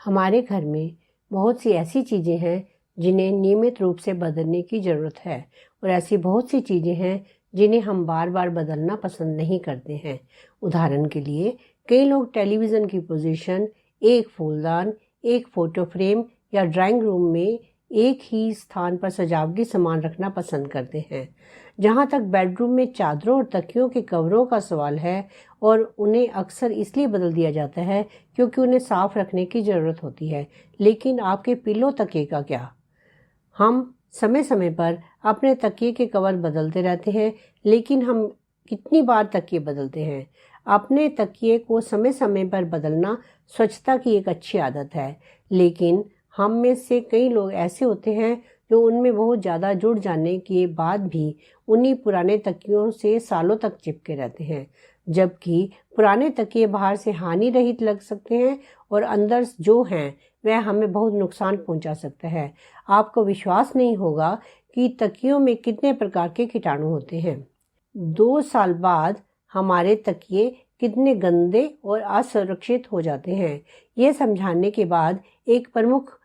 हमारे घर में बहुत सी ऐसी चीज़ें हैं जिन्हें नियमित रूप से बदलने की ज़रूरत है और ऐसी बहुत सी चीज़ें हैं जिन्हें हम बार बार बदलना पसंद नहीं करते हैं। उदाहरण के लिए कई लोग टेलीविज़न की पोजीशन, एक फूलदान, एक फ़ोटो फ्रेम या ड्राइंग रूम में एक ही स्थान पर सजावटी सामान रखना पसंद करते हैं। जहाँ तक बेडरूम में चादरों और तकियों के कवरों का सवाल है, और उन्हें अक्सर इसलिए बदल दिया जाता है क्योंकि उन्हें साफ रखने की ज़रूरत होती है। लेकिन आपके पिलो तकिए का क्या? हम समय समय पर अपने तकिए के कवर बदलते रहते हैं, लेकिन हम कितनी बार तकिए बदलते हैं? अपने तकिए को समय समय पर बदलना स्वच्छता की एक अच्छी आदत है, लेकिन हम में से कई लोग ऐसे होते हैं जो उनमें बहुत ज़्यादा जुड़ जाने के बाद भी उन्हीं पुराने तकियों से सालों तक चिपके रहते हैं। जबकि पुराने तकिए बाहर से हानि रहित लग सकते हैं और अंदर जो हैं वह हमें बहुत नुकसान पहुंचा सकता है। आपको विश्वास नहीं होगा कि तकियों में कितने प्रकार के कीटाणु होते हैं। 2 साल बाद हमारे तकिए कितने गंदे और असुरक्षित हो जाते हैं। ये समझाने के बाद एक प्रमुख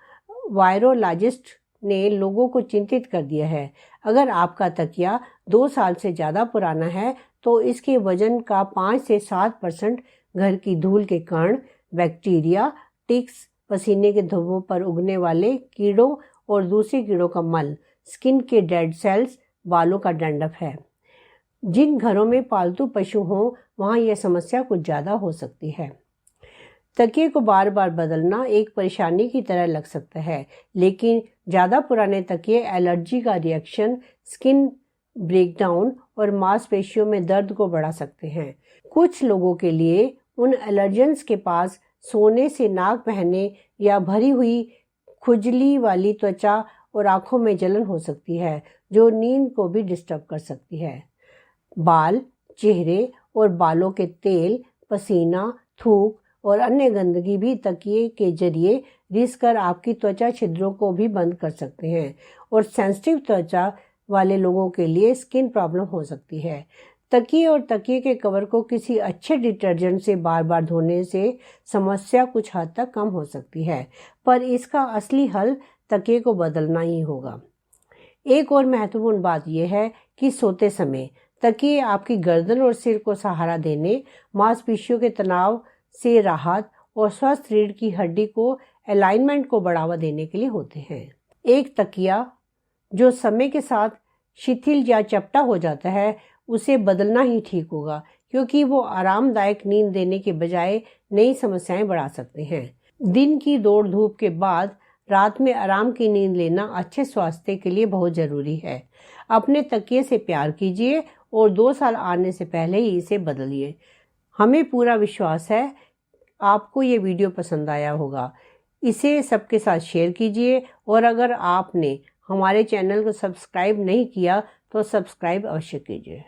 वायरोलॉजिस्ट ने लोगों को चिंतित कर दिया है। अगर आपका तकिया 2 साल से ज़्यादा पुराना है तो इसके वजन का 5 से 7% घर की धूल के कण, बैक्टीरिया, टिक्स, पसीने के धब्बों पर उगने वाले कीड़ों और दूसरे कीड़ों का मल, स्किन के डेड सेल्स, बालों का डंडफ है। जिन घरों में पालतू पशु हों वहाँ यह समस्या कुछ ज़्यादा हो सकती है। तकिए को बार बार बदलना एक परेशानी की तरह लग सकता है, लेकिन ज़्यादा पुराने तकिए एलर्जी का रिएक्शन, स्किन ब्रेकडाउन और मांसपेशियों में दर्द को बढ़ा सकते हैं। कुछ लोगों के लिए उन एलर्जेंस के पास सोने से नाक बहने या भरी हुई खुजली वाली त्वचा और आंखों में जलन हो सकती है, जो नींद को भी डिस्टर्ब कर सकती है। बाल, चेहरे और बालों के तेल, पसीना, थूक और अन्य गंदगी भी तकिए के जरिए रिस कर आपकी त्वचा छिद्रों को भी बंद कर सकते हैं और सेंसिटिव त्वचा वाले लोगों के लिए स्किन प्रॉब्लम हो सकती है। तकिए और तकिए के कवर को किसी अच्छे डिटर्जेंट से बार बार धोने से समस्या कुछ हद तक कम हो सकती है, पर इसका असली हल तकिए को बदलना ही होगा। एक और महत्वपूर्ण बात यह है कि सोते समय तकिए आपकी गर्दन और सिर को सहारा देने, मांसपेशियों के तनाव से राहत और स्वस्थ रीढ़ की हड्डी को अलाइनमेंट को बढ़ावा देने के लिए होते हैं। एक तकिया जो समय के साथ शिथिल या चपटा हो जाता है उसे बदलना ही ठीक होगा, क्योंकि वो आरामदायक नींद देने के बजाय नई समस्याएं बढ़ा सकते हैं। दिन की दौड़ धूप के बाद रात में आराम की नींद लेना अच्छे स्वास्थ्य के लिए बहुत ज़रूरी है। अपने तकिए से प्यार कीजिए और 2 साल आने से पहले ही इसे बदलिए। हमें पूरा विश्वास है आपको ये वीडियो पसंद आया होगा। इसे सबके साथ शेयर कीजिए और अगर आपने हमारे चैनल को सब्सक्राइब नहीं किया तो सब्सक्राइब अवश्य कीजिए।